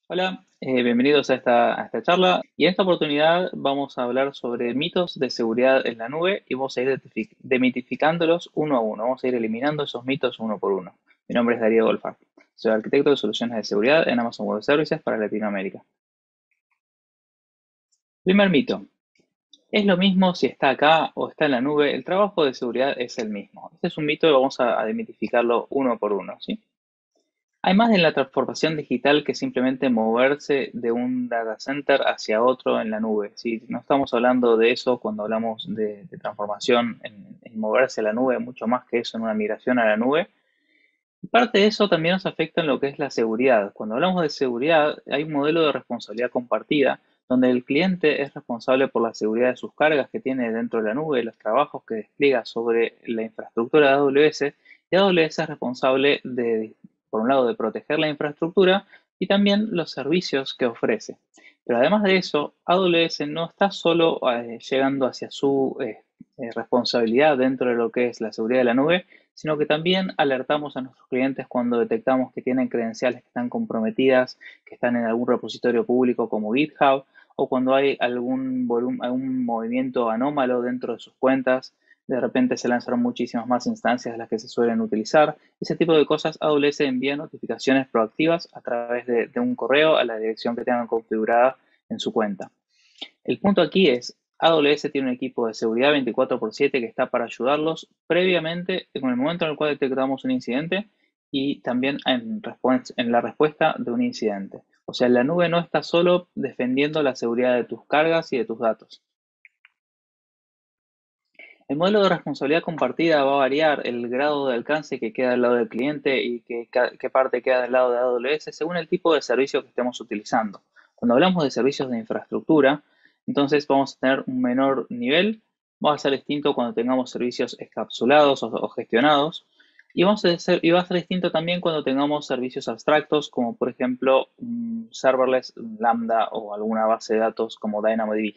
Hola, bienvenidos a esta charla y en esta oportunidad vamos a hablar sobre mitos de seguridad en la nube y vamos a ir demitificándolos uno a uno, vamos a ir eliminando esos mitos uno por uno. Mi nombre es Darío Golfar, soy arquitecto de soluciones de seguridad en Amazon Web Services para Latinoamérica. Primer mito, es lo mismo si está acá o está en la nube, el trabajo de seguridad es el mismo. Este es un mito y vamos a demitificarlo uno por uno, ¿sí? Hay más en la transformación digital que simplemente moverse de un data center hacia otro en la nube. ¿Sí? No estamos hablando de eso cuando hablamos de transformación en moverse a la nube, mucho más que eso en una migración a la nube. Y parte de eso también nos afecta en lo que es la seguridad. Cuando hablamos de seguridad, hay un modelo de responsabilidad compartida donde el cliente es responsable por la seguridad de sus cargas que tiene dentro de la nube, los trabajos que despliega sobre la infraestructura de AWS, y AWS es responsable por un lado, de proteger la infraestructura y también los servicios que ofrece. Pero además de eso, AWS no está solo llegando hacia su responsabilidad dentro de lo que es la seguridad de la nube, sino que también alertamos a nuestros clientes cuando detectamos que tienen credenciales que están comprometidas, que están en algún repositorio público como GitHub, o cuando hay algún movimiento anómalo dentro de sus cuentas. De repente se lanzaron muchísimas más instancias de las que se suelen utilizar. Ese tipo de cosas, AWS envía notificaciones proactivas a través de un correo a la dirección que tengan configurada en su cuenta. El punto aquí es, AWS tiene un equipo de seguridad 24/7 que está para ayudarlos previamente en el momento en el cual detectamos un incidente y también en la respuesta de un incidente. O sea, la nube no está solo defendiendo la seguridad de tus cargas y de tus datos. El modelo de responsabilidad compartida va a variar el grado de alcance que queda del lado del cliente y qué parte queda del lado de AWS según el tipo de servicio que estemos utilizando. Cuando hablamos de servicios de infraestructura, entonces vamos a tener un menor nivel, va a ser distinto cuando tengamos servicios encapsulados o gestionados, y va a ser distinto también cuando tengamos servicios abstractos, como por ejemplo un serverless, un Lambda o alguna base de datos como DynamoDB.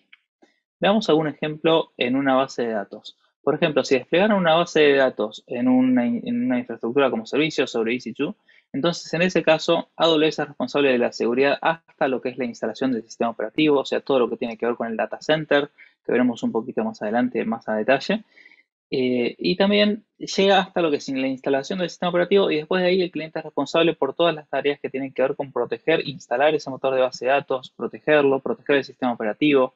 Veamos algún ejemplo en una base de datos. Por ejemplo, si desplegaran una base de datos en una infraestructura como servicio sobre EC2, entonces en ese caso AWS es responsable de la seguridad hasta lo que es la instalación del sistema operativo, o sea, todo lo que tiene que ver con el data center, que veremos un poquito más adelante, más a detalle. Y también llega hasta lo que es la instalación del sistema operativo y después de ahí el cliente es responsable por todas las tareas que tienen que ver con proteger, instalar ese motor de base de datos, protegerlo, proteger el sistema operativo.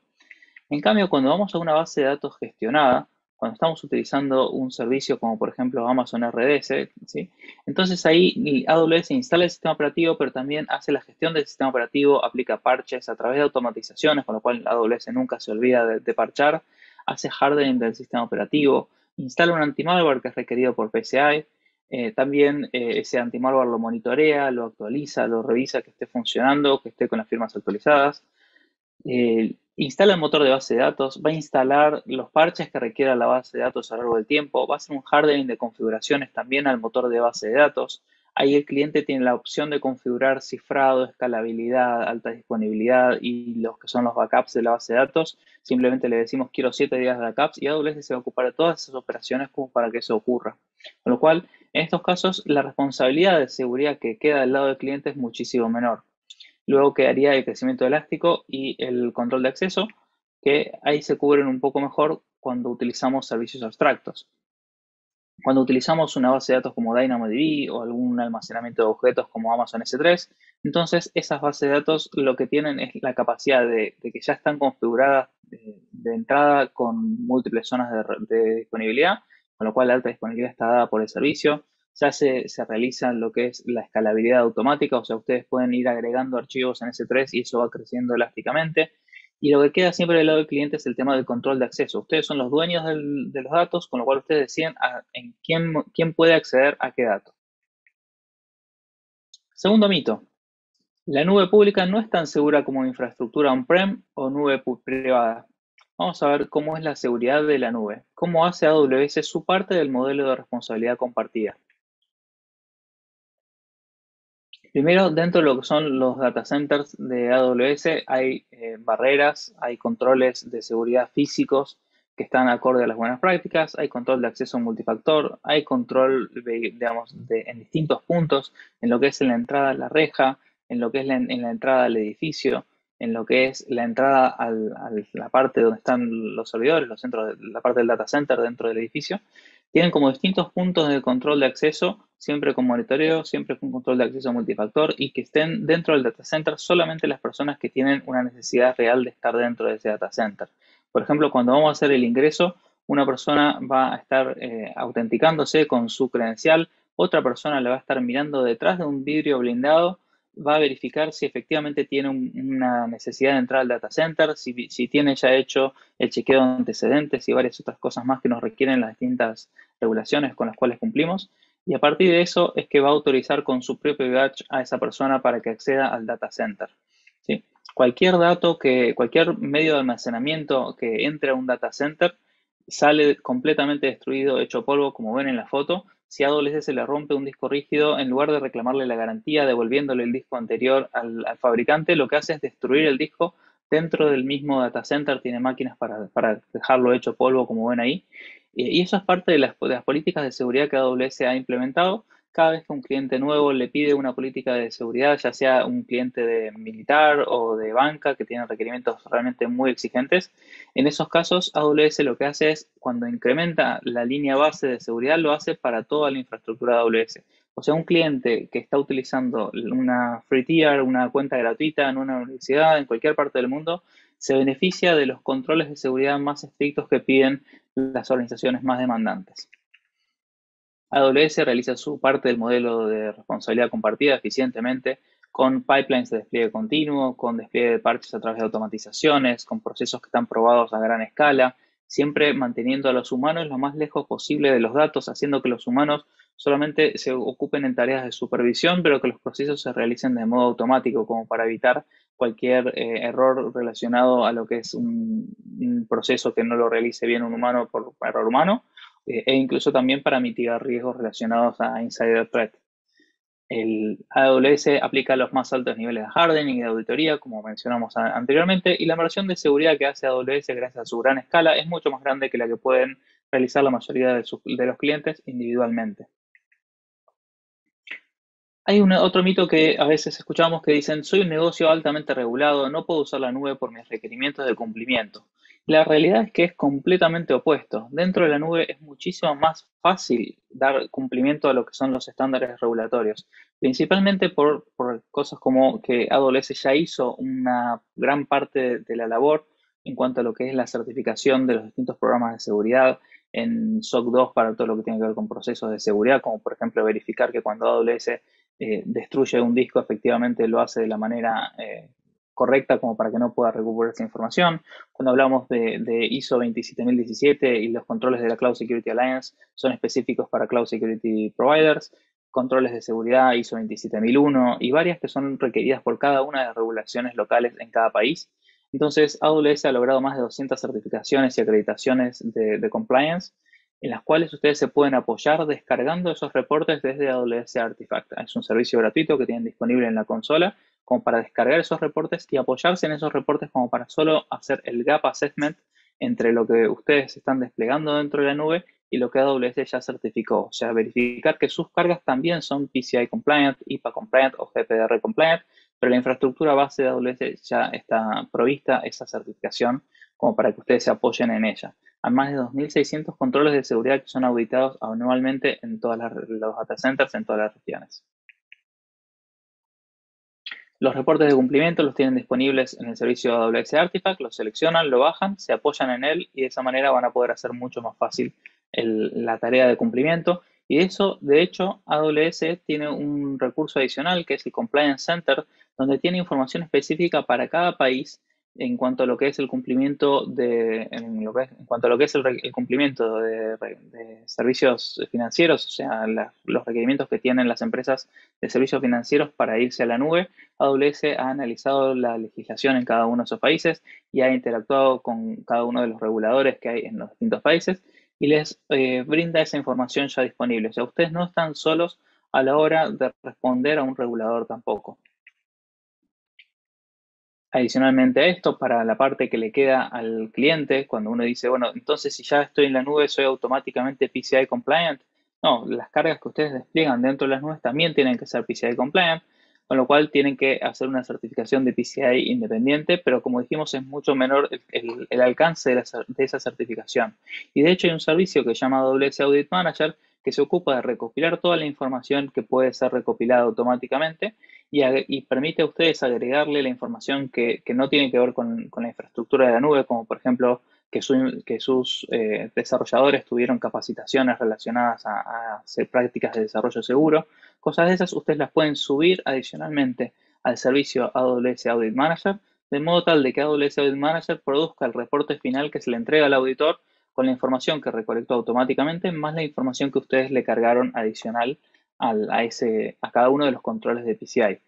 En cambio, cuando vamos a una base de datos gestionada, cuando estamos utilizando un servicio como por ejemplo Amazon RDS, ¿sí? Entonces ahí AWS instala el sistema operativo, pero también hace la gestión del sistema operativo, aplica parches a través de automatizaciones, con lo cual AWS nunca se olvida de parchar, hace hardening del sistema operativo, instala un anti-malware que es requerido por PCI, también ese anti-malware lo monitorea, lo actualiza, lo revisa que esté funcionando, que esté con las firmas actualizadas. Instala el motor de base de datos, va a instalar los parches que requiera la base de datos a lo largo del tiempo, va a hacer un hardening de configuraciones también al motor de base de datos. Ahí el cliente tiene la opción de configurar cifrado, escalabilidad, alta disponibilidad y los que son los backups de la base de datos. Simplemente le decimos quiero 7 días de backups y AWS se va a ocupar de todas esas operaciones como para que eso ocurra. Con lo cual, en estos casos, la responsabilidad de seguridad que queda del lado del cliente es muchísimo menor. Luego quedaría el crecimiento elástico y el control de acceso, que ahí se cubren un poco mejor cuando utilizamos servicios abstractos. Cuando utilizamos una base de datos como DynamoDB o algún almacenamiento de objetos como Amazon S3, entonces esas bases de datos lo que tienen es la capacidad de que ya están configuradas de entrada con múltiples zonas de disponibilidad, con lo cual la alta disponibilidad está dada por el servicio. Ya se realiza lo que es la escalabilidad automática, o sea, ustedes pueden ir agregando archivos en S3 y eso va creciendo elásticamente. Y lo que queda siempre del lado del cliente es el tema del control de acceso. Ustedes son los dueños de los datos, con lo cual ustedes deciden en quién puede acceder a qué dato. Segundo mito, la nube pública no es tan segura como infraestructura on-prem o nube privada. Vamos a ver cómo es la seguridad de la nube, cómo hace AWS su parte del modelo de responsabilidad compartida. Primero, dentro de lo que son los data centers de AWS hay barreras, hay controles de seguridad físicos que están acorde a las buenas prácticas, hay control de acceso multifactor, hay control, digamos, en distintos puntos, en lo que es en la entrada a la reja, en lo que es en la entrada al edificio, en lo que es la entrada la parte donde están los servidores, los centros, la parte del data center dentro del edificio. Tienen como distintos puntos de control de acceso, siempre con monitoreo, siempre con control de acceso multifactor y que estén dentro del data center solamente las personas que tienen una necesidad real de estar dentro de ese data center. Por ejemplo, cuando vamos a hacer el ingreso, una persona va a estar autenticándose con su credencial, otra persona le va a estar mirando detrás de un vidrio blindado, va a verificar si efectivamente tiene una necesidad de entrar al data center, si tiene ya hecho el chequeo de antecedentes y varias otras cosas más que nos requieren las distintas regulaciones con las cuales cumplimos. Y a partir de eso es que va a autorizar con su propio badge a esa persona para que acceda al data center. ¿Sí? Cualquier dato cualquier medio de almacenamiento que entre a un data center sale completamente destruido, hecho polvo, como ven en la foto. Si a AWS se le rompe un disco rígido, en lugar de reclamarle la garantía devolviéndole el disco anterior al fabricante, lo que hace es destruir el disco dentro del mismo data center. Tiene máquinas para dejarlo hecho polvo, como ven ahí. Y eso es parte de las políticas de seguridad que AWS ha implementado. Cada vez que un cliente nuevo le pide una política de seguridad, ya sea un cliente de militar o de banca que tiene requerimientos realmente muy exigentes, en esos casos AWS lo que hace es, cuando incrementa la línea base de seguridad, lo hace para toda la infraestructura de AWS. O sea, un cliente que está utilizando una free tier, una cuenta gratuita en una universidad, en cualquier parte del mundo, se beneficia de los controles de seguridad más estrictos que piden las organizaciones más demandantes. AWS realiza su parte del modelo de responsabilidad compartida eficientemente con pipelines de despliegue continuo, con despliegue de parches a través de automatizaciones, con procesos que están probados a gran escala, siempre manteniendo a los humanos lo más lejos posible de los datos, haciendo que los humanos solamente se ocupen en tareas de supervisión, pero que los procesos se realicen de modo automático, como para evitar cualquier error relacionado a lo que es un proceso que no lo realice bien un humano por error humano, e incluso también para mitigar riesgos relacionados a insider threat. El AWS aplica los más altos niveles de hardening y de auditoría, como mencionamos anteriormente, y la versión de seguridad que hace AWS gracias a su gran escala es mucho más grande que la que pueden realizar la mayoría de los clientes individualmente. Hay otro mito que a veces escuchamos que dicen: soy un negocio altamente regulado, no puedo usar la nube por mis requerimientos de cumplimiento. La realidad es que es completamente opuesto. Dentro de la nube es muchísimo más fácil dar cumplimiento a lo que son los estándares regulatorios, principalmente por cosas como que AWS ya hizo una gran parte de la labor en cuanto a lo que es la certificación de los distintos programas de seguridad en SOC 2 para todo lo que tiene que ver con procesos de seguridad, como por ejemplo verificar que cuando AWS destruye un disco, efectivamente lo hace de la manera correcta, como para que no pueda recuperar esa información. Cuando hablamos de ISO 27017 y los controles de la Cloud Security Alliance, son específicos para Cloud Security Providers, controles de seguridad ISO 27001 y varias que son requeridas por cada una de las regulaciones locales en cada país. Entonces, AWS ha logrado más de 200 certificaciones y acreditaciones de compliance, en las cuales ustedes se pueden apoyar descargando esos reportes desde AWS Artifact. Es un servicio gratuito que tienen disponible en la consola como para descargar esos reportes y apoyarse en esos reportes como para solo hacer el gap assessment entre lo que ustedes están desplegando dentro de la nube y lo que AWS ya certificó. O sea, verificar que sus cargas también son PCI compliant, IPA compliant o GPDR compliant, pero la infraestructura base de AWS ya está provista esa certificación como para que ustedes se apoyen en ella. Hay más de 2.600 controles de seguridad que son auditados anualmente en todos los data centers en todas las regiones. Los reportes de cumplimiento los tienen disponibles en el servicio AWS Artifact, los seleccionan, lo bajan, se apoyan en él y de esa manera van a poder hacer mucho más fácil la tarea de cumplimiento. Y eso, de hecho, AWS tiene un recurso adicional que es el Compliance Center, donde tiene información específica para cada país en cuanto a lo que es el cumplimiento en cuanto a lo que es el cumplimiento de servicios financieros, o sea, los requerimientos que tienen las empresas de servicios financieros para irse a la nube. AWS ha analizado la legislación en cada uno de esos países y ha interactuado con cada uno de los reguladores que hay en los distintos países y les brinda esa información ya disponible. O sea, ustedes no están solos a la hora de responder a un regulador tampoco. Adicionalmente a esto, para la parte que le queda al cliente, cuando uno dice, bueno, entonces si ya estoy en la nube, ¿soy automáticamente PCI compliant? No, las cargas que ustedes despliegan dentro de las nubes también tienen que ser PCI compliant. con lo cual tienen que hacer una certificación de PCI independiente, pero como dijimos es mucho menor el alcance de esa certificación. Y de hecho hay un servicio que se llama AWS Audit Manager que se ocupa de recopilar toda la información que puede ser recopilada automáticamente y permite a ustedes agregarle la información que no tiene que ver con la infraestructura de la nube, como por ejemplo que sus desarrolladores tuvieron capacitaciones relacionadas a hacer prácticas de desarrollo seguro. Cosas de esas ustedes las pueden subir adicionalmente al servicio AWS Audit Manager, de modo tal de que AWS Audit Manager produzca el reporte final que se le entrega al auditor con la información que recolectó automáticamente, más la información que ustedes le cargaron adicional a cada uno de los controles de PCI.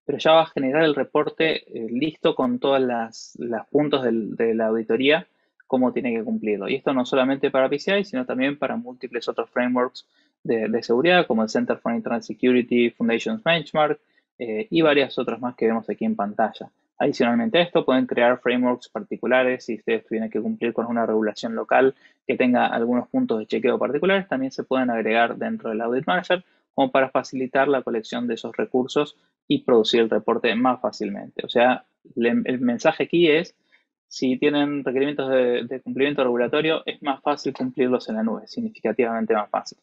Pero ya va a generar el reporte listo con todas las puntos de la auditoría, cómo tiene que cumplirlo. Y esto no solamente para PCI, sino también para múltiples otros frameworks de seguridad, como el Center for Internet Security, Foundations Benchmark y varias otras más que vemos aquí en pantalla. Adicionalmente a esto, pueden crear frameworks particulares si ustedes tienen que cumplir con una regulación local que tenga algunos puntos de chequeo particulares, también se pueden agregar dentro del Audit Manager como para facilitar la colección de esos recursos y producir el reporte más fácilmente. O sea, el mensaje aquí es, si tienen requerimientos de cumplimiento regulatorio, es más fácil cumplirlos en la nube, significativamente más fácil.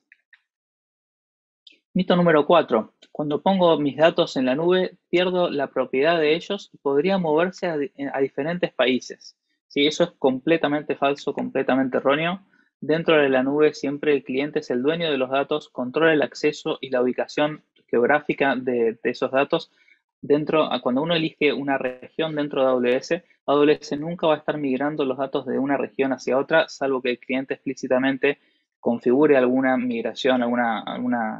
Mito número 4. Cuando pongo mis datos en la nube, pierdo la propiedad de ellos y podría moverse a diferentes países. ¿Sí? Eso es completamente falso, completamente erróneo. Dentro de la nube siempre el cliente es el dueño de los datos, controla el acceso y la ubicación geográfica de esos datos. Cuando uno elige una región dentro de AWS, AWS nunca va a estar migrando los datos de una región hacia otra, salvo que el cliente explícitamente configure alguna migración,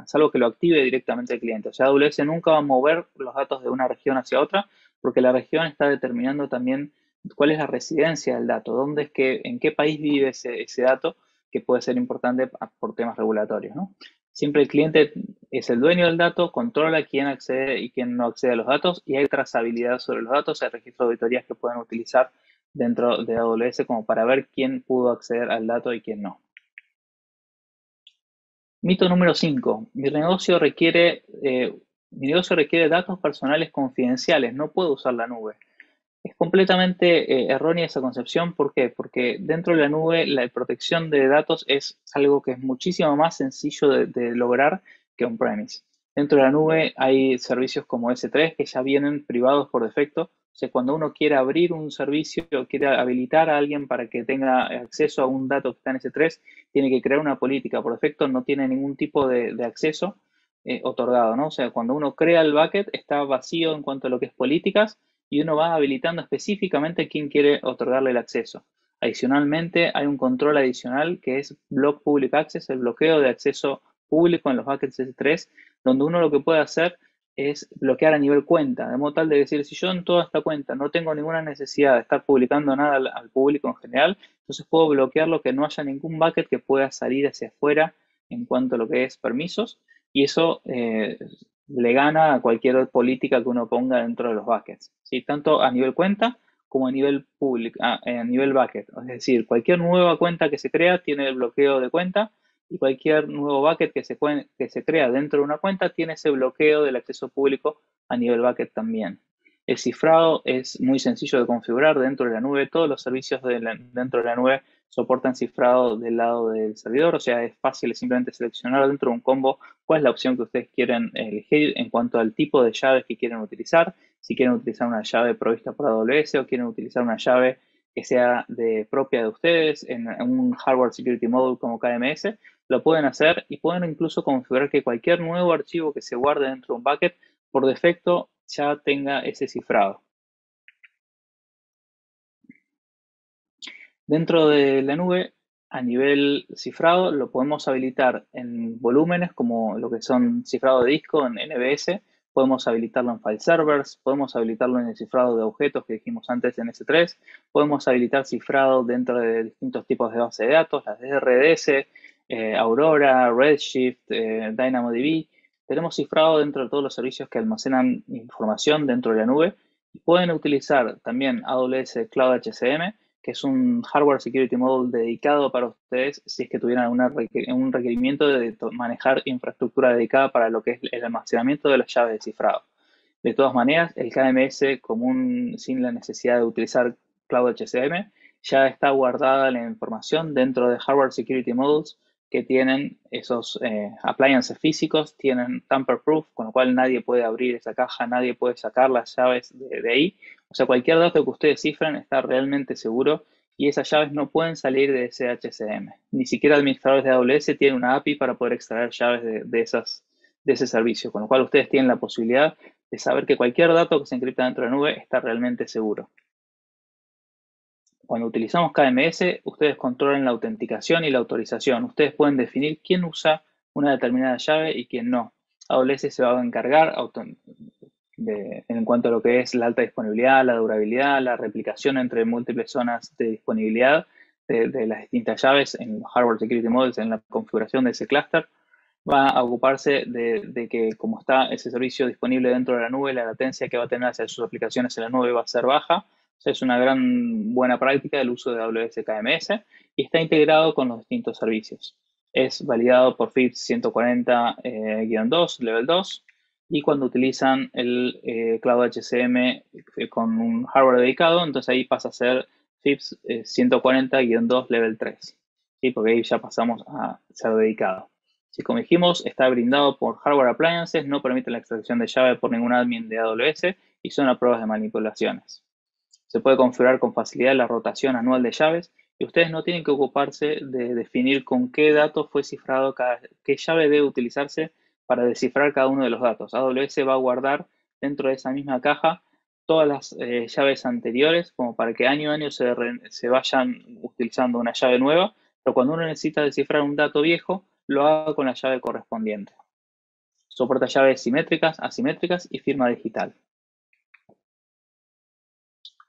salvo que lo active directamente el cliente. O sea, AWS nunca va a mover los datos de una región hacia otra, porque la región está determinando también cuál es la residencia del dato, en qué país vive ese dato, que puede ser importante por temas regulatorios, ¿no? Siempre el cliente es el dueño del dato, controla quién accede y quién no accede a los datos, y hay trazabilidad sobre los datos, hay registros de auditorías que pueden utilizar dentro de AWS como para ver quién pudo acceder al dato y quién no. Mito número 5. Mi negocio requiere datos personales confidenciales, no puedo usar la nube. Es completamente errónea esa concepción. ¿Por qué? Porque dentro de la nube la protección de datos es algo que es muchísimo más sencillo de lograr que on-premise. Dentro de la nube hay servicios como S3 que ya vienen privados por defecto. O sea, cuando uno quiere abrir un servicio o quiere habilitar a alguien para que tenga acceso a un dato que está en S3, tiene que crear una política. Por defecto no tiene ningún tipo de acceso otorgado, ¿no? O sea, cuando uno crea el bucket está vacío en cuanto a lo que es políticas y uno va habilitando específicamente quién quiere otorgarle el acceso. Adicionalmente, hay un control adicional que es Block Public Access, el bloqueo de acceso público en los buckets S3, donde uno lo que puede hacer es bloquear a nivel cuenta, de modo tal de decir, si yo en toda esta cuenta no tengo ninguna necesidad de estar publicando nada al público en general, entonces puedo bloquearlo, que no haya ningún bucket que pueda salir hacia afuera en cuanto a lo que es permisos, y eso le gana a cualquier política que uno ponga dentro de los buckets, ¿sí? Tanto a nivel cuenta como a nivel público, a nivel bucket. Es decir, cualquier nueva cuenta que se crea tiene el bloqueo de cuenta y cualquier nuevo bucket que se crea dentro de una cuenta tiene ese bloqueo del acceso público a nivel bucket también. El cifrado es muy sencillo de configurar dentro de la nube. Todos los servicios dentro de la nube soportan cifrado del lado del servidor, o sea, es fácil simplemente seleccionar dentro de un combo cuál es la opción que ustedes quieren elegir en cuanto al tipo de llaves que quieren utilizar, si quieren utilizar una llave provista por AWS o quieren utilizar una llave que sea propia de ustedes en un Hardware Security Module como KMS, lo pueden hacer y pueden incluso configurar que cualquier nuevo archivo que se guarde dentro de un bucket por defecto ya tenga ese cifrado. Dentro de la nube, a nivel cifrado, lo podemos habilitar en volúmenes como lo que son cifrado de disco en NBS, podemos habilitarlo en file servers, podemos habilitarlo en el cifrado de objetos que dijimos antes en S3, podemos habilitar cifrado dentro de distintos tipos de base de datos, las de RDS, Aurora, Redshift, DynamoDB. Tenemos cifrado dentro de todos los servicios que almacenan información dentro de la nube y pueden utilizar también AWS Cloud HCM, que es un Hardware Security Module dedicado para ustedes si es que tuvieran un requerimiento de manejar infraestructura dedicada para lo que es el almacenamiento de las llaves de cifrado. De todas maneras, el KMS común sin la necesidad de utilizar Cloud HCM ya está guardada la información dentro de Hardware Security Modules que tienen esos appliances físicos, tienen tamper-proof, con lo cual nadie puede abrir esa caja, nadie puede sacar las llaves de ahí. O sea, cualquier dato que ustedes cifran está realmente seguro y esas llaves no pueden salir de ese HCM. Ni siquiera administradores de AWS tienen una API para poder extraer llaves de ese servicio, con lo cual ustedes tienen la posibilidad de saber que cualquier dato que se encripta dentro de la nube está realmente seguro. Cuando utilizamos KMS, ustedes controlan la autenticación y la autorización. Ustedes pueden definir quién usa una determinada llave y quién no. AWS se va a encargar en cuanto a lo que es la alta disponibilidad, la durabilidad, la replicación entre múltiples zonas de disponibilidad de las distintas llaves en los Hardware Security Models, en la configuración de ese clúster. Va a ocuparse de que como está ese servicio disponible dentro de la nube, la latencia que va a tener hacia sus aplicaciones en la nube va a ser baja. O sea, es una gran buena práctica el uso de AWS KMS y está integrado con los distintos servicios. Es validado por FIPS 140-2, Level 2, y cuando utilizan el Cloud HCM con un hardware dedicado, entonces ahí pasa a ser FIPS 140-2, Level 3, ¿sí? Porque ahí ya pasamos a ser dedicado. Si, como dijimos, está brindado por Hardware Appliances, no permite la extracción de llave por ningún admin de AWS y son a pruebas de manipulaciones. Se puede configurar con facilidad la rotación anual de llaves y ustedes no tienen que ocuparse de definir con qué dato fue cifrado qué llave debe utilizarse para descifrar cada uno de los datos. AWS va a guardar dentro de esa misma caja todas las llaves anteriores como para que año a año se vayan utilizando una llave nueva, pero cuando uno necesita descifrar un dato viejo, lo haga con la llave correspondiente. Soporta llaves simétricas, asimétricas y firma digital.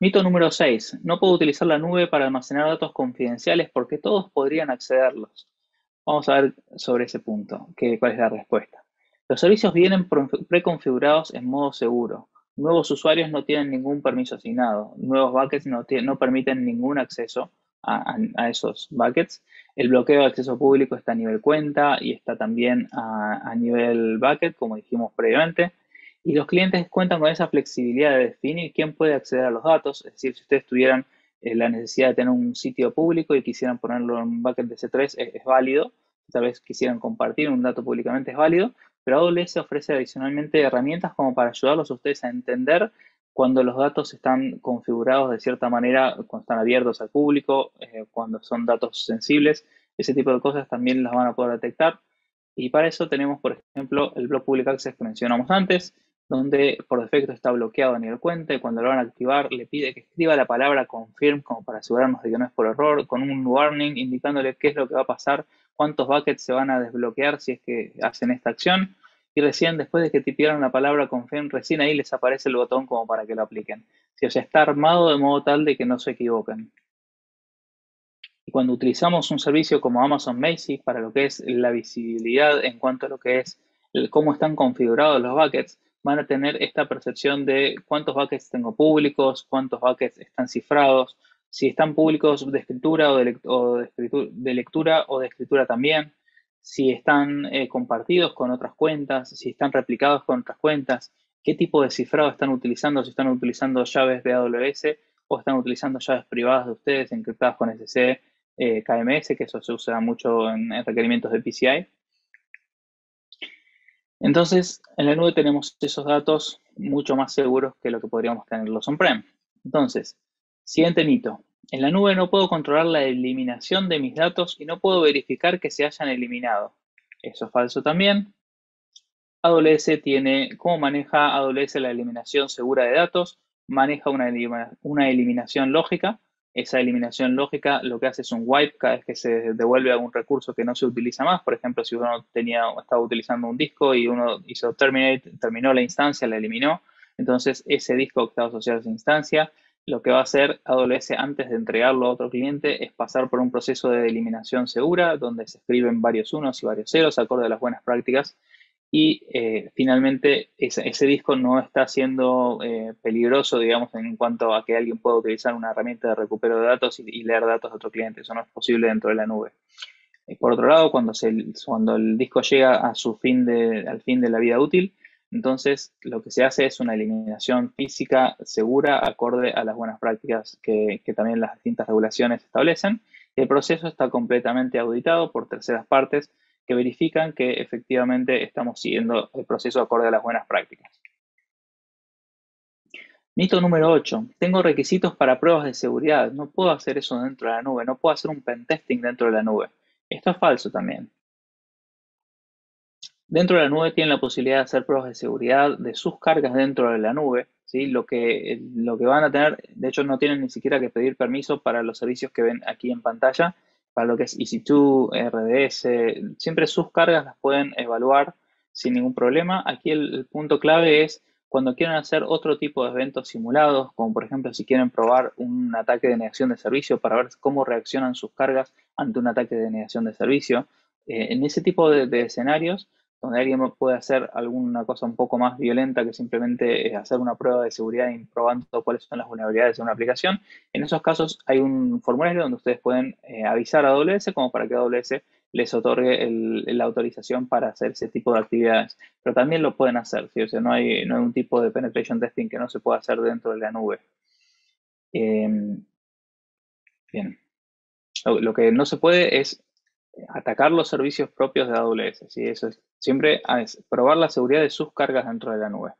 Mito número 6. No puedo utilizar la nube para almacenar datos confidenciales porque todos podrían accederlos. Vamos a ver sobre ese punto, cuál es la respuesta. Los servicios vienen preconfigurados en modo seguro. Nuevos usuarios no tienen ningún permiso asignado. Nuevos buckets no permiten ningún acceso a esos buckets. El bloqueo de acceso público está a nivel cuenta y está también a nivel bucket, como dijimos previamente. Y los clientes cuentan con esa flexibilidad de definir quién puede acceder a los datos. Es decir, si ustedes tuvieran la necesidad de tener un sitio público y quisieran ponerlo en un bucket de C3, es válido. Tal vez quisieran compartir un dato públicamente, es válido. Pero AWS ofrece adicionalmente herramientas como para ayudarlos a ustedes a entender cuando los datos están configurados de cierta manera, cuando están abiertos al público, cuando son datos sensibles. Ese tipo de cosas también las van a poder detectar. Y para eso tenemos, por ejemplo, el Block Public Access que mencionamos antes, donde por defecto está bloqueado a nivel cuenta y cuando lo van a activar le pide que escriba la palabra confirm como para asegurarnos de que no es por error, con un warning indicándole qué es lo que va a pasar, cuántos buckets se van a desbloquear si es que hacen esta acción y recién después de que tipiaron la palabra confirm, recién ahí les aparece el botón como para que lo apliquen. O sea, está armado de modo tal de que no se equivoquen. Y cuando utilizamos un servicio como Amazon Basic para lo que es la visibilidad en cuanto a lo que es cómo están configurados los buckets, van a tener esta percepción de cuántos buckets tengo públicos, cuántos buckets están cifrados, si están públicos de escritura de lectura o de escritura también, si están compartidos con otras cuentas, si están replicados con otras cuentas, qué tipo de cifrado están utilizando, si están utilizando llaves de AWS o están utilizando llaves privadas de ustedes encriptadas con SSE, KMS, que eso se usa mucho en requerimientos de PCI. Entonces, en la nube tenemos esos datos mucho más seguros que lo que podríamos tenerlos on-prem. Entonces, siguiente mito. En la nube no puedo controlar la eliminación de mis datos y no puedo verificar que se hayan eliminado. Eso es falso también. AWS ¿cómo maneja AWS la eliminación segura de datos? Maneja una eliminación lógica. Esa eliminación lógica lo que hace es un wipe cada vez que se devuelve algún recurso que no se utiliza más. Por ejemplo, si uno estaba utilizando un disco y uno hizo terminate, terminó la instancia, la eliminó. Entonces, ese disco que estaba asociado a esa instancia, lo que va a hacer AWS antes de entregarlo a otro cliente es pasar por un proceso de eliminación segura, donde se escriben varios unos y varios ceros, acorde a las buenas prácticas. Y finalmente ese disco no está siendo peligroso, digamos, en cuanto a que alguien pueda utilizar una herramienta de recupero de datos y leer datos de otro cliente. Eso no es posible dentro de la nube. Por otro lado, cuando el disco llega a al fin de la vida útil, Entonces, lo que se hace es una eliminación física segura acorde a las buenas prácticas que también las distintas regulaciones establecen. Y el proceso está completamente auditado por terceras partes que verifican que efectivamente estamos siguiendo el proceso acorde a las buenas prácticas. Mito número 8. Tengo requisitos para pruebas de seguridad. No puedo hacer eso dentro de la nube. No puedo hacer un pentesting dentro de la nube. Esto es falso también. Dentro de la nube tienen la posibilidad de hacer pruebas de seguridad de sus cargas dentro de la nube, ¿sí? Lo que van a tener, de hecho no tienen ni siquiera que pedir permiso para los servicios que ven aquí en pantalla, para lo que es EC2, RDS, siempre sus cargas las pueden evaluar sin ningún problema. Aquí el punto clave es cuando quieran hacer otro tipo de eventos simulados, como por ejemplo si quieren probar un ataque de negación de servicio para ver cómo reaccionan sus cargas ante un ataque de negación de servicio. En ese tipo de escenarios, donde alguien puede hacer alguna cosa un poco más violenta que simplemente hacer una prueba de seguridad y probando cuáles son las vulnerabilidades de una aplicación. En esos casos hay un formulario donde ustedes pueden avisar a AWS como para que AWS les otorgue la autorización para hacer ese tipo de actividades. Pero también lo pueden hacer, ¿sí? O sea, no hay un tipo de penetration testing que no se pueda hacer dentro de la nube. Eh, bien, lo que no se puede es atacar los servicios propios de AWS, ¿sí? Eso es siempre es probar la seguridad de sus cargas dentro de la nube.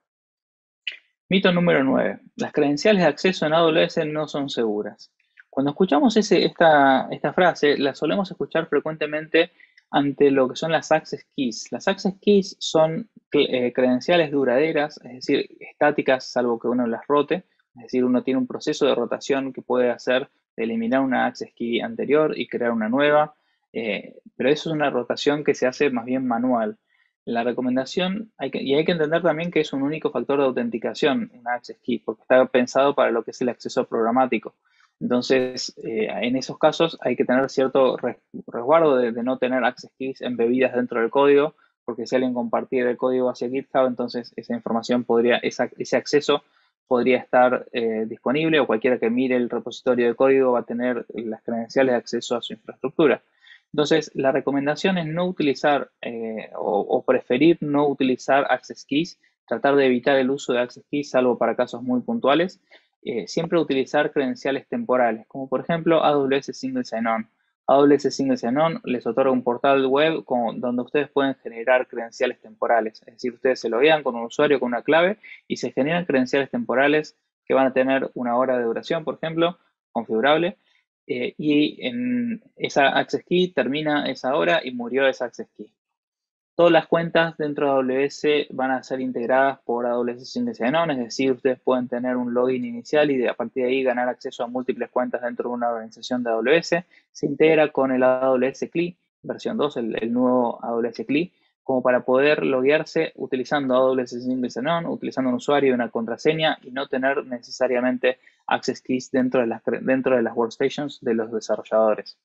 Mito número 9. Las credenciales de acceso en AWS no son seguras. Cuando escuchamos esta frase, la solemos escuchar frecuentemente ante lo que son las access keys. Las access keys son credenciales duraderas, es decir, estáticas, salvo que uno las rote. Es decir, uno tiene un proceso de rotación que puede hacer de eliminar una access key anterior y crear una nueva. Pero eso es una rotación que se hace más bien manual. La recomendación, y hay que entender también que es un único factor de autenticación, una access key, porque está pensado para lo que es el acceso programático. Entonces, en esos casos hay que tener cierto resguardo de no tener access keys embebidas dentro del código, porque si alguien compartiera el código hacia GitHub, entonces esa información ese acceso podría estar disponible, o cualquiera que mire el repositorio de código va a tener las credenciales de acceso a su infraestructura. Entonces, la recomendación es no utilizar o preferir no utilizar access keys, tratar de evitar el uso de access keys, salvo para casos muy puntuales. Siempre utilizar credenciales temporales, como por ejemplo AWS Single Sign-On. AWS Single Sign-On les otorga un portal web donde ustedes pueden generar credenciales temporales. Es decir, ustedes se loguean con un usuario con una clave y se generan credenciales temporales que van a tener una hora de duración, por ejemplo, configurable, y en esa access key termina esa hora y murió esa access key. Todas las cuentas dentro de AWS van a ser integradas por AWS Single Sign-On, es decir, ustedes pueden tener un login inicial y a partir de ahí ganar acceso a múltiples cuentas dentro de una organización de AWS. Se integra con el AWS CLI, versión 2, el nuevo AWS CLI, como para poder loguearse utilizando AWS Single Sign-On, utilizando un usuario y una contraseña y no tener necesariamente access keys dentro de las workstations de los desarrolladores.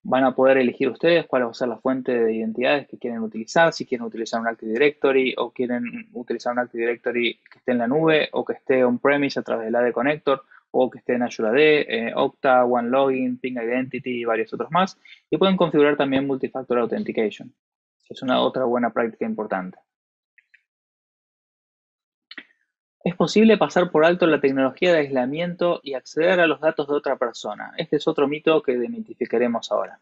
Van a poder elegir ustedes cuál va a ser la fuente de identidades que quieren utilizar, si quieren utilizar un Active Directory o quieren utilizar un Active Directory que esté en la nube o que esté on-premise a través del AD Connector o que esté en Azure AD, Okta, OneLogin, Ping Identity y varios otros más. Y pueden configurar también Multifactor Authentication, que es una otra buena práctica importante. Es posible pasar por alto la tecnología de aislamiento y acceder a los datos de otra persona. Este es otro mito que demitificaremos ahora.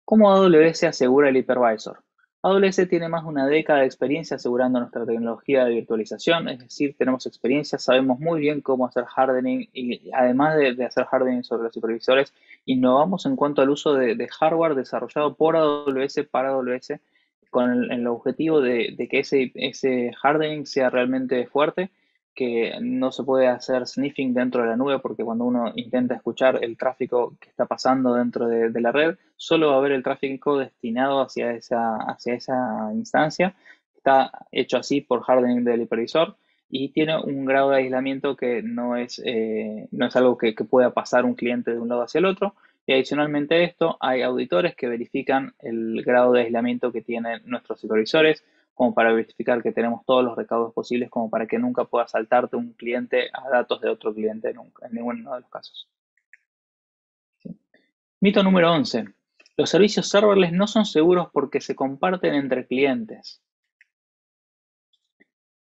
¿Cómo AWS asegura el hypervisor? AWS tiene más de una década de experiencia asegurando nuestra tecnología de virtualización, es decir, tenemos experiencia, sabemos muy bien cómo hacer hardening y además de hacer hardening sobre los hipervisores, innovamos en cuanto al uso de hardware desarrollado por AWS para AWS con el objetivo de que ese hardening sea realmente fuerte, que no se puede hacer sniffing dentro de la nube porque cuando uno intenta escuchar el tráfico que está pasando dentro de la red, solo va a haber el tráfico destinado hacia esa instancia. Está hecho así por hardening del hipervisor y tiene un grado de aislamiento que no es algo que pueda pasar un cliente de un lado hacia el otro. Y adicionalmente a esto, hay auditores que verifican el grado de aislamiento que tienen nuestros hipervisores, como para verificar que tenemos todos los recaudos posibles, como para que nunca pueda saltarte un cliente a datos de otro cliente, nunca, en ninguno de los casos. ¿Sí? Mito número 11. Los servicios serverless no son seguros porque se comparten entre clientes.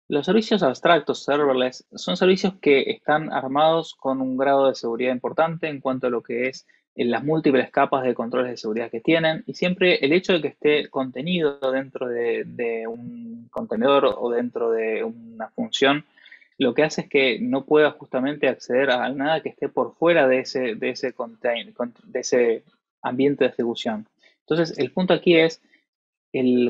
Los servicios abstractos, serverless, son servicios que están armados con un grado de seguridad importante en cuanto a lo que es las múltiples capas de controles de seguridad que tienen, y siempre el hecho de que esté contenido dentro de un contenedor o dentro de una función, lo que hace es que no pueda justamente acceder a nada que esté por fuera de ese ambiente de ejecución. Entonces, el punto aquí es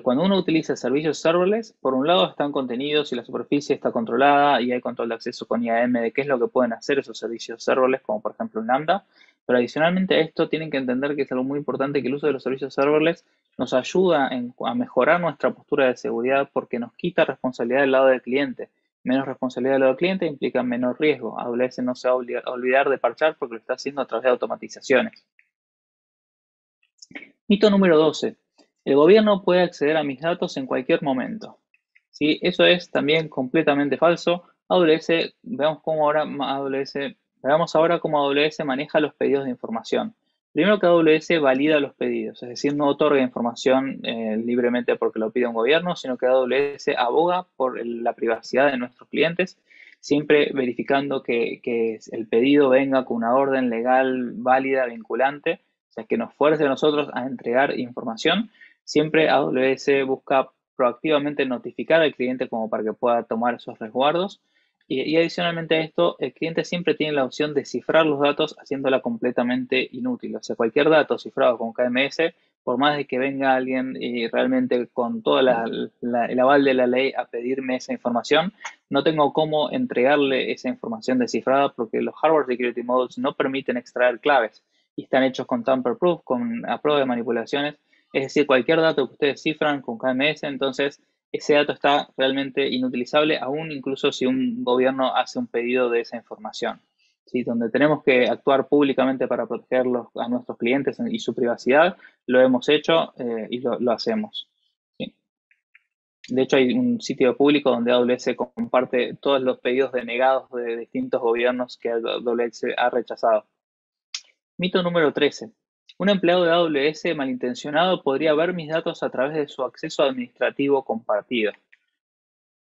cuando uno utiliza servicios serverless, por un lado están contenidos y la superficie está controlada y hay control de acceso con IAM de qué es lo que pueden hacer esos servicios serverless, como por ejemplo un Lambda. Pero adicionalmente a esto tienen que entender que es algo muy importante, que el uso de los servicios serverless nos ayuda a mejorar nuestra postura de seguridad porque nos quita responsabilidad del lado del cliente. Menos responsabilidad del lado del cliente implica menor riesgo. AWS no se va a olvidar de parchar porque lo está haciendo a través de automatizaciones. Mito número 12. El gobierno puede acceder a mis datos en cualquier momento. ¿Sí? Eso es también completamente falso. AWS, veamos ahora cómo AWS maneja los pedidos de información. Primero que AWS valida los pedidos, es decir, no otorga información libremente porque lo pide un gobierno, sino que AWS aboga por la privacidad de nuestros clientes, siempre verificando que el pedido venga con una orden legal, válida, vinculante, o sea, que nos fuerce a nosotros a entregar información. Siempre AWS busca proactivamente notificar al cliente como para que pueda tomar esos resguardos. Y adicionalmente a esto, el cliente siempre tiene la opción de cifrar los datos haciéndola completamente inútil. O sea, cualquier dato cifrado con KMS, por más de que venga alguien y realmente con todo el aval de la ley a pedirme esa información, no tengo cómo entregarle esa información descifrada porque los hardware security models no permiten extraer claves y están hechos con tamper-proof, con a prueba de manipulaciones. Es decir, cualquier dato que ustedes cifran con KMS, entonces ese dato está realmente inutilizable, aún incluso si un gobierno hace un pedido de esa información. ¿Sí? Donde tenemos que actuar públicamente para protegerlos a nuestros clientes y su privacidad, lo hemos hecho y lo hacemos. ¿Sí? De hecho, hay un sitio público donde AWS comparte todos los pedidos denegados de distintos gobiernos que AWS ha rechazado. Mito número 13. Un empleado de AWS malintencionado podría ver mis datos a través de su acceso administrativo compartido.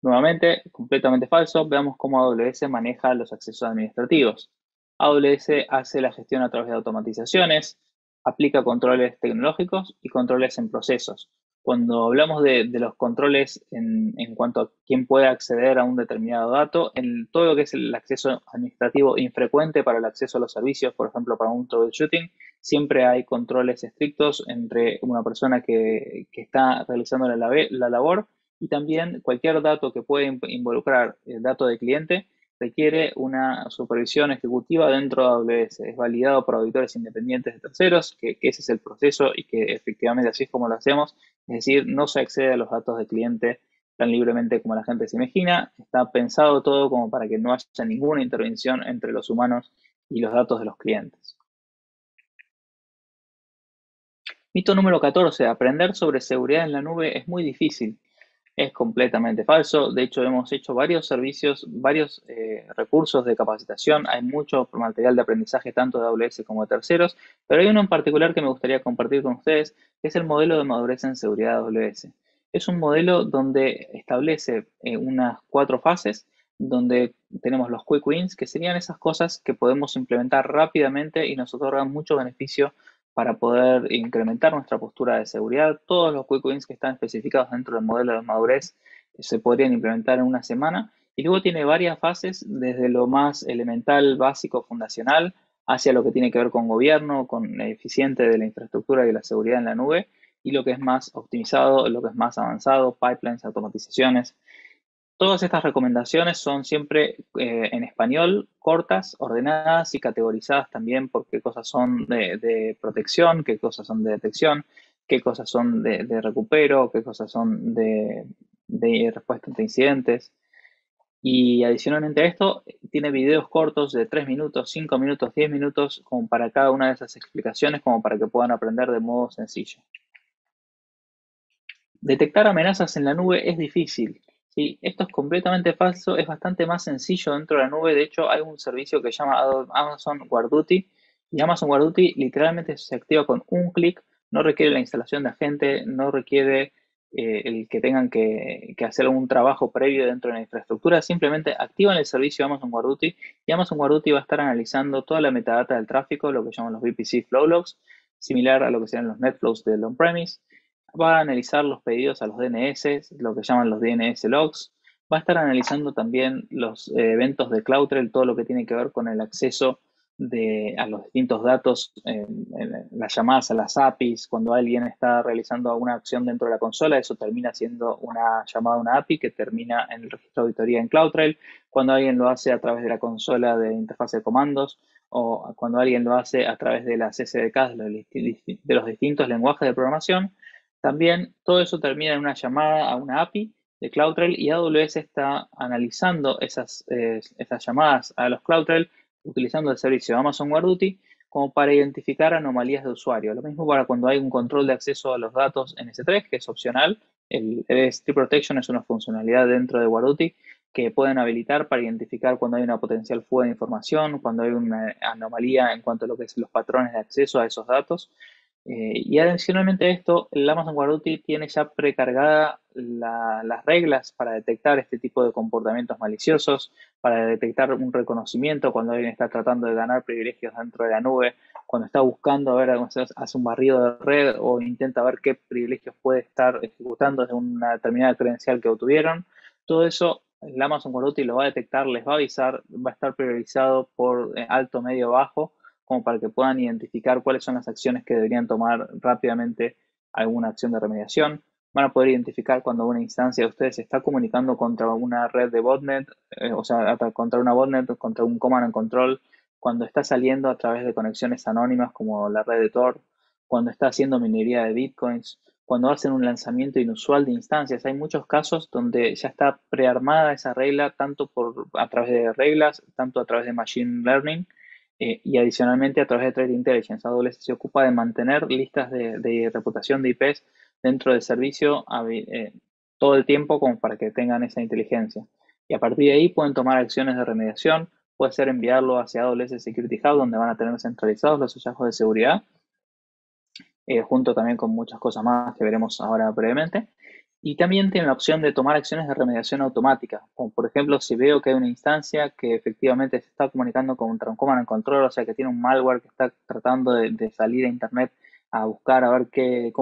Nuevamente, completamente falso. Veamos cómo AWS maneja los accesos administrativos. AWS hace la gestión a través de automatizaciones, aplica controles tecnológicos y controles en procesos. Cuando hablamos de los controles en cuanto a quién puede acceder a un determinado dato, en todo lo que es el acceso administrativo infrecuente para el acceso a los servicios, por ejemplo, para un troubleshooting, siempre hay controles estrictos entre una persona que está realizando la labor y también cualquier dato que puede involucrar el dato de cliente requiere una supervisión ejecutiva dentro de AWS. Es validado por auditores independientes de terceros, que ese es el proceso y que efectivamente así es como lo hacemos. Es decir, no se accede a los datos de cliente tan libremente como la gente se imagina. Está pensado todo como para que no haya ninguna intervención entre los humanos y los datos de los clientes. Mito número 14. Aprender sobre seguridad en la nube es muy difícil. Es completamente falso. De hecho, hemos hecho varios servicios, varios recursos de capacitación. Hay mucho material de aprendizaje tanto de AWS como de terceros, pero hay uno en particular que me gustaría compartir con ustedes, que es el modelo de madurez en seguridad de AWS. Es un modelo donde establece unas 4 fases, donde tenemos los quick wins, que serían esas cosas que podemos implementar rápidamente y nos otorgan mucho beneficio para poder incrementar nuestra postura de seguridad. Todos los quick wins que están especificados dentro del modelo de madurez se podrían implementar en una semana. Y luego tiene varias fases, desde lo más elemental, básico, fundacional, hacia lo que tiene que ver con gobierno, con eficiente de la infraestructura y de la seguridad en la nube, y lo que es más optimizado, lo que es más avanzado, pipelines, automatizaciones. Todas estas recomendaciones son siempre en español, cortas, ordenadas y categorizadas también por qué cosas son de protección, qué cosas son de detección, qué cosas son de recupero, qué cosas son de respuesta ante incidentes. Y adicionalmente a esto, tiene videos cortos de 3 minutos, 5 minutos, 10 minutos, como para cada una de esas explicaciones, como para que puedan aprender de modo sencillo. Detectar amenazas en la nube es difícil. ¿Sí? Esto es completamente falso, es bastante más sencillo dentro de la nube. De hecho, hay un servicio que se llama Amazon Guarduty y Amazon Guarduty literalmente se activa con un clic, no requiere la instalación de agente, no requiere el que tengan que hacer un trabajo previo dentro de la infraestructura, simplemente activan el servicio Amazon Guardduty y Amazon Guardduty va a estar analizando toda la metadata del tráfico, lo que llaman los VPC Flow Logs, similar a lo que serían los Netflows del on-premise. Va a analizar los pedidos a los DNS, lo que llaman los DNS Logs. Va a estar analizando también los eventos de CloudTrail, todo lo que tiene que ver con el acceso a los distintos datos, las llamadas a las APIs, cuando alguien está realizando alguna acción dentro de la consola, eso termina siendo una llamada a una API que termina en el registro de auditoría en CloudTrail, cuando alguien lo hace a través de la consola de interfaz de comandos o cuando alguien lo hace a través de las SDKs de los distintos lenguajes de programación, también todo eso termina en una llamada a una API de CloudTrail y AWS está analizando esas llamadas a los CloudTrail utilizando el servicio de Amazon Guardduty como para identificar anomalías de usuario. Lo mismo para cuando hay un control de acceso a los datos en S3, que es opcional. El S3 Protection es una funcionalidad dentro de Guardduty que pueden habilitar para identificar cuando hay una potencial fuga de información, cuando hay una anomalía en cuanto a lo que es los patrones de acceso a esos datos. Y adicionalmente a esto, el Amazon Guardduty tiene ya precargada las reglas para detectar este tipo de comportamientos maliciosos, para detectar un reconocimiento cuando alguien está tratando de ganar privilegios dentro de la nube, cuando está buscando a ver, hace un barrido de red o intenta ver qué privilegios puede estar ejecutando desde una determinada credencial que obtuvieron. Todo eso el Amazon Guardduty lo va a detectar, les va a avisar, va a estar priorizado por alto, medio, bajo como para que puedan identificar cuáles son las acciones que deberían tomar rápidamente alguna acción de remediación. Van a poder identificar cuando una instancia de ustedes se está comunicando contra una red de botnet, o sea, contra una botnet, contra un command and control, cuando está saliendo a través de conexiones anónimas como la red de Tor, cuando está haciendo minería de bitcoins, cuando hacen un lanzamiento inusual de instancias. Hay muchos casos donde ya está prearmada esa regla, tanto a través de reglas, tanto a través de machine learning, y adicionalmente a través de Threat Intelligence. AWS se ocupa de mantener listas de reputación de IPs dentro del servicio todo el tiempo como para que tengan esa inteligencia. Y a partir de ahí pueden tomar acciones de remediación, puede ser enviarlo hacia AWS Security Hub donde van a tener centralizados los hallazgos de seguridad, junto también con muchas cosas más que veremos ahora brevemente. Y también tiene la opción de tomar acciones de remediación automática, como por ejemplo si veo que hay una instancia que efectivamente se está comunicando contra un command and control, o sea que tiene un malware que está tratando de salir a internet a buscar a ver qué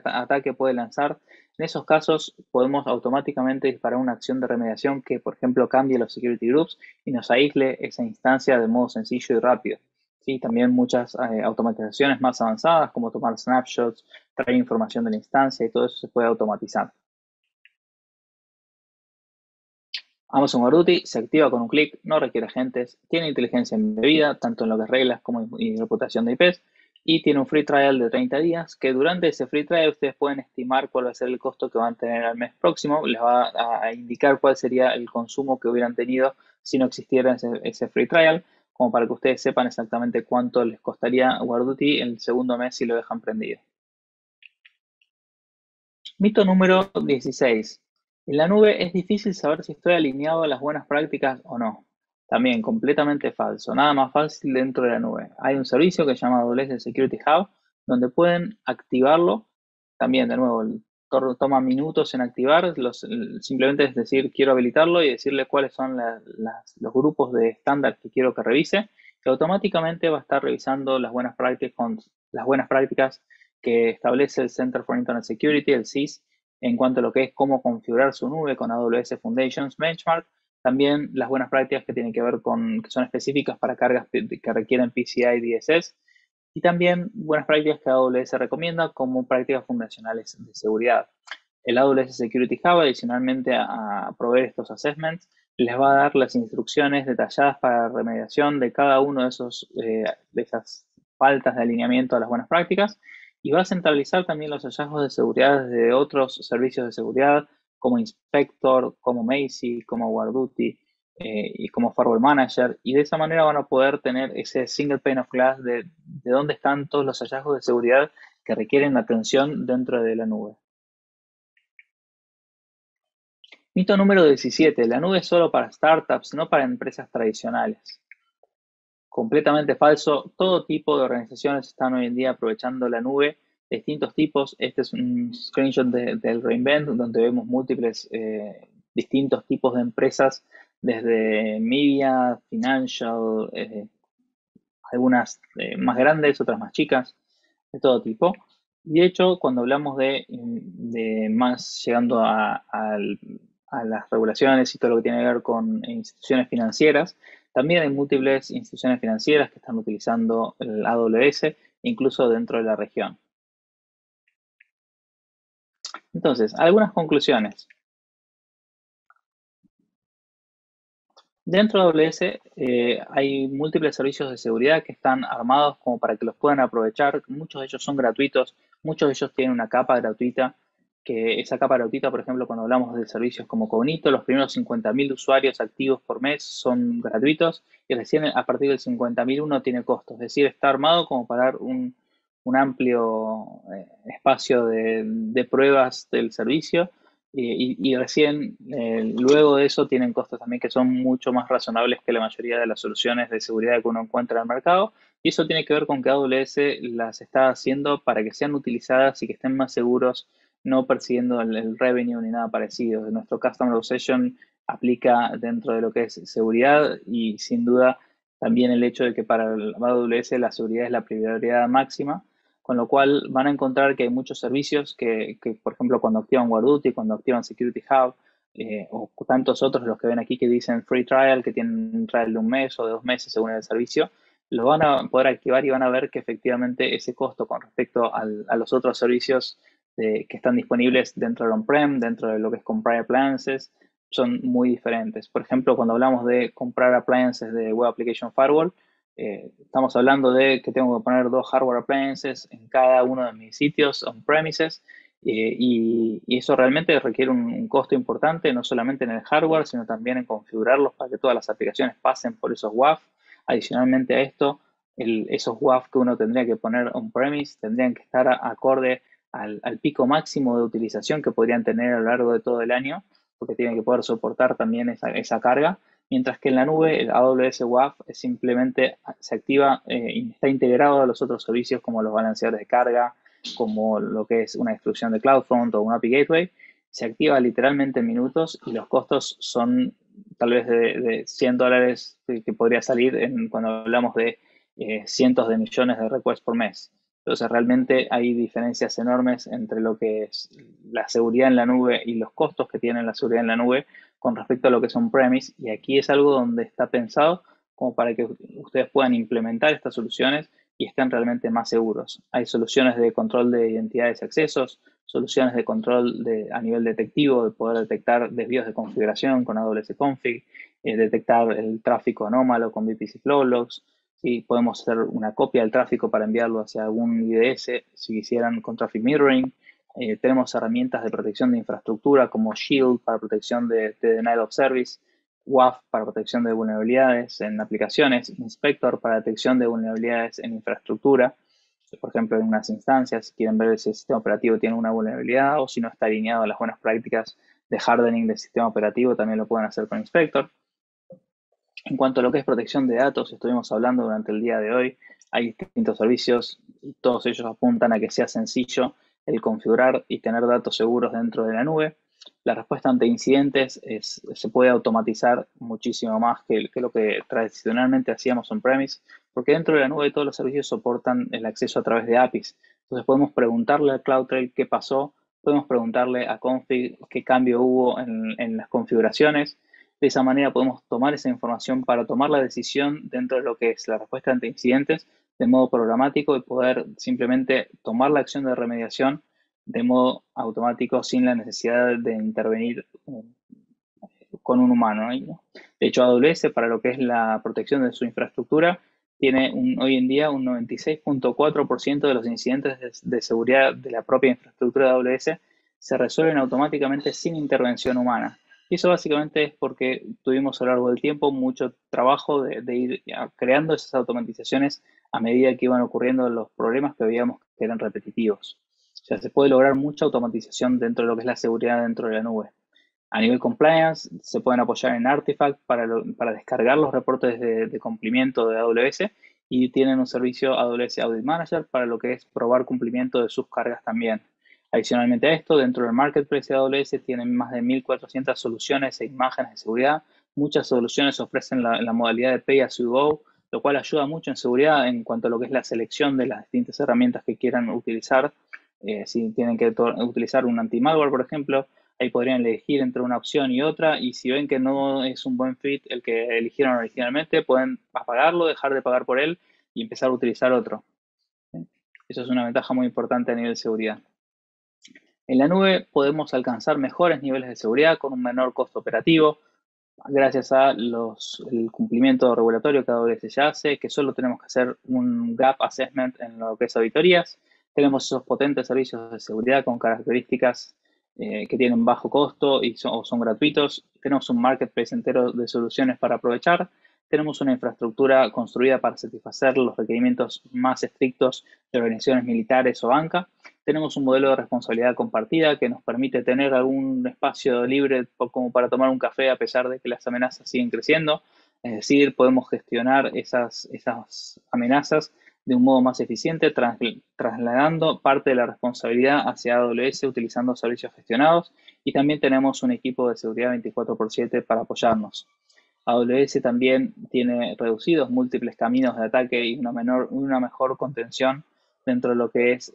ataque puede lanzar. En esos casos podemos automáticamente disparar una acción de remediación que por ejemplo cambie los security groups y nos aísle esa instancia de modo sencillo y rápido. ¿Sí? También muchas automatizaciones más avanzadas como tomar snapshots, traer información de la instancia y todo eso se puede automatizar. Amazon Guardduty se activa con un clic, no requiere agentes, tiene inteligencia embebida, tanto en lo que es reglas como en reputación de IPs, y tiene un free trial de 30 días, que durante ese free trial ustedes pueden estimar cuál va a ser el costo que van a tener al mes próximo, les va a indicar cuál sería el consumo que hubieran tenido si no existiera ese free trial, como para que ustedes sepan exactamente cuánto les costaría Guardduty el segundo mes si lo dejan prendido. Mito número 16. En la nube es difícil saber si estoy alineado a las buenas prácticas o no. También completamente falso. Nada más fácil dentro de la nube. Hay un servicio que se llama AWS Security Hub donde pueden activarlo. También, de nuevo, toma minutos en activar. Simplemente es decir, quiero habilitarlo y decirle cuáles son los grupos de estándar que quiero que revise. Y automáticamente va a estar revisando las buenas prácticas que establece el Center for Internet Security, el CIS, en cuanto a lo que es cómo configurar su nube con AWS Foundations Benchmark. También las buenas prácticas que tienen que ver que son específicas para cargas que requieren PCI DSS. Y también buenas prácticas que AWS recomienda como prácticas fundacionales de seguridad. El AWS Security Hub, adicionalmente a proveer estos assessments, les va a dar las instrucciones detalladas para remediación de cada uno de esas faltas de alineamiento a las buenas prácticas y va a centralizar también los hallazgos de seguridad de otros servicios de seguridad como Inspector, como Macie, como Guardduty y como Firewall Manager, y de esa manera van a poder tener ese single pane of glass de dónde están todos los hallazgos de seguridad que requieren atención dentro de la nube. Mito número 17. La nube es solo para startups, no para empresas tradicionales. Completamente falso. Todo tipo de organizaciones están hoy en día aprovechando la nube de distintos tipos. Este es un screenshot del reInvent, donde vemos múltiples distintos tipos de empresas, desde media, financial, algunas más grandes, otras más chicas, de todo tipo. Y de hecho, cuando hablamos de más llegando a las regulaciones y todo lo que tiene que ver con instituciones financieras, también hay múltiples instituciones financieras que están utilizando el AWS, incluso dentro de la región. Entonces, algunas conclusiones. Dentro de AWS hay múltiples servicios de seguridad que están armados como para que los puedan aprovechar. Muchos de ellos son gratuitos, muchos de ellos tienen una capa gratuita, que esa capa gratuita, por ejemplo, cuando hablamos de servicios como Cognito, los primeros 50.000 usuarios activos por mes son gratuitos y recién a partir del 50.000 uno tiene costos. Es decir, está armado como para dar un amplio espacio de pruebas del servicio y recién luego de eso tienen costos también que son mucho más razonables que la mayoría de las soluciones de seguridad que uno encuentra en el mercado. Y eso tiene que ver con que AWS las está haciendo para que sean utilizadas y que estén más seguros, no persiguiendo el revenue ni nada parecido. Nuestro Customer Obsession aplica dentro de lo que es seguridad y sin duda también el hecho de que para AWS la seguridad es la prioridad máxima, con lo cual van a encontrar que hay muchos servicios que por ejemplo, cuando activan WarDuty, cuando activan Security Hub, o tantos otros, los que ven aquí que dicen free trial, que tienen un trial de un mes o de 2 meses según el servicio, lo van a poder activar y van a ver que efectivamente ese costo con respecto a los otros servicios que están disponibles dentro del on-prem, dentro de lo que es comprar appliances, son muy diferentes. Por ejemplo, cuando hablamos de comprar appliances de Web Application Firewall, estamos hablando de que tengo que poner 2 hardware appliances en cada uno de mis sitios on-premises y eso realmente requiere un costo importante, no solamente en el hardware, sino también en configurarlos para que todas las aplicaciones pasen por esos WAF. Adicionalmente a esto, esos WAF que uno tendría que poner on-premise tendrían que estar acorde al pico máximo de utilización que podrían tener a lo largo de todo el año, porque tienen que poder soportar también esa carga. Mientras que en la nube el AWS WAF simplemente se activa y está integrado a los otros servicios como los balanceadores de carga, como lo que es una instrucción de CloudFront o un API Gateway. Se activa literalmente en minutos y los costos son tal vez de $100 que podría salir cuando hablamos de cientos de millones de requests por mes. Entonces realmente hay diferencias enormes entre lo que es la seguridad en la nube y los costos que tiene la seguridad en la nube con respecto a lo que es on-premise, y aquí es algo donde está pensado como para que ustedes puedan implementar estas soluciones y estén realmente más seguros. Hay soluciones de control de identidades y accesos, soluciones de control a nivel detectivo, de poder detectar desvíos de configuración con AWS Config, detectar el tráfico anómalo con VPC Flow Logs. Sí, podemos hacer una copia del tráfico para enviarlo hacia algún IDS si quisieran con Traffic Mirroring. Tenemos herramientas de protección de infraestructura como Shield para protección de Denial of Service, WAF para protección de vulnerabilidades en aplicaciones, Inspector para detección de vulnerabilidades en infraestructura. Por ejemplo, en unas instancias, si quieren ver si el sistema operativo tiene una vulnerabilidad o si no está alineado a las buenas prácticas de hardening del sistema operativo, también lo pueden hacer con Inspector. En cuanto a lo que es protección de datos, estuvimos hablando durante el día de hoy, hay distintos servicios y todos ellos apuntan a que sea sencillo el configurar y tener datos seguros dentro de la nube. La respuesta ante incidentes se puede automatizar muchísimo más que lo que tradicionalmente hacíamos on-premise, porque dentro de la nube todos los servicios soportan el acceso a través de APIs. Entonces podemos preguntarle a CloudTrail qué pasó, podemos preguntarle a Config qué cambio hubo en las configuraciones. De esa manera podemos tomar esa información para tomar la decisión dentro de lo que es la respuesta ante incidentes de modo programático y poder simplemente tomar la acción de remediación de modo automático sin la necesidad de intervenir con un humano, ¿no? De hecho, AWS para lo que es la protección de su infraestructura tiene hoy en día un 96.4% de los incidentes de seguridad de la propia infraestructura de AWS se resuelven automáticamente sin intervención humana. Y eso básicamente es porque tuvimos a lo largo del tiempo mucho trabajo de ir creando esas automatizaciones a medida que iban ocurriendo los problemas que veíamos que eran repetitivos. O sea, se puede lograr mucha automatización dentro de lo que es la seguridad dentro de la nube. A nivel compliance, se pueden apoyar en Artifact para descargar los reportes de cumplimiento de AWS y tienen un servicio AWS Audit Manager para lo que es probar cumplimiento de sus cargas también. Adicionalmente a esto, dentro del marketplace de AWS tienen más de 1.400 soluciones e imágenes de seguridad. Muchas soluciones ofrecen la modalidad de Pay as you go, lo cual ayuda mucho en seguridad en cuanto a lo que es la selección de las distintas herramientas que quieran utilizar. Si tienen que utilizar un anti-malware, por ejemplo, ahí podrían elegir entre una opción y otra, y si ven que no es un buen fit el que eligieron originalmente, pueden apagarlo, dejar de pagar por él y empezar a utilizar otro. Eso es una ventaja muy importante a nivel de seguridad. En la nube podemos alcanzar mejores niveles de seguridad con un menor costo operativo, gracias a el cumplimiento regulatorio que AWS ya hace, que solo tenemos que hacer un gap assessment en lo que es auditorías. Tenemos esos potentes servicios de seguridad con características que tienen bajo costo y son gratuitos. Tenemos un marketplace entero de soluciones para aprovechar. Tenemos una infraestructura construida para satisfacer los requerimientos más estrictos de organizaciones militares o banca. Tenemos un modelo de responsabilidad compartida que nos permite tener algún espacio libre como para tomar un café a pesar de que las amenazas siguen creciendo. Es decir, podemos gestionar esas amenazas de un modo más eficiente, trasladando parte de la responsabilidad hacia AWS utilizando servicios gestionados, y también tenemos un equipo de seguridad 24/7 para apoyarnos. AWS también tiene reducidos múltiples caminos de ataque y una mejor contención dentro de lo que es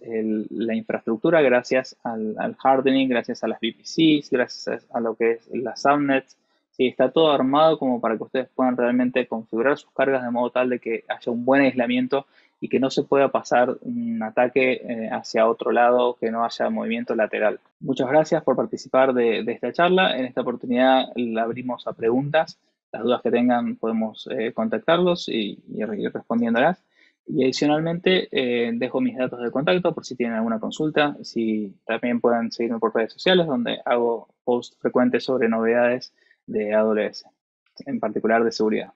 la infraestructura gracias al hardening, gracias a las VPCs, gracias a lo que es las subnets. Sí, está todo armado como para que ustedes puedan realmente configurar sus cargas de modo tal de que haya un buen aislamiento y que no se pueda pasar un ataque hacia otro lado, que no haya movimiento lateral. Muchas gracias por participar de esta charla. En esta oportunidad la abrimos a preguntas. Las dudas que tengan podemos contactarlos y ir respondiéndolas. Y adicionalmente dejo mis datos de contacto por si tienen alguna consulta. Si también pueden seguirme por redes sociales donde hago posts frecuentes sobre novedades de AWS, en particular de seguridad.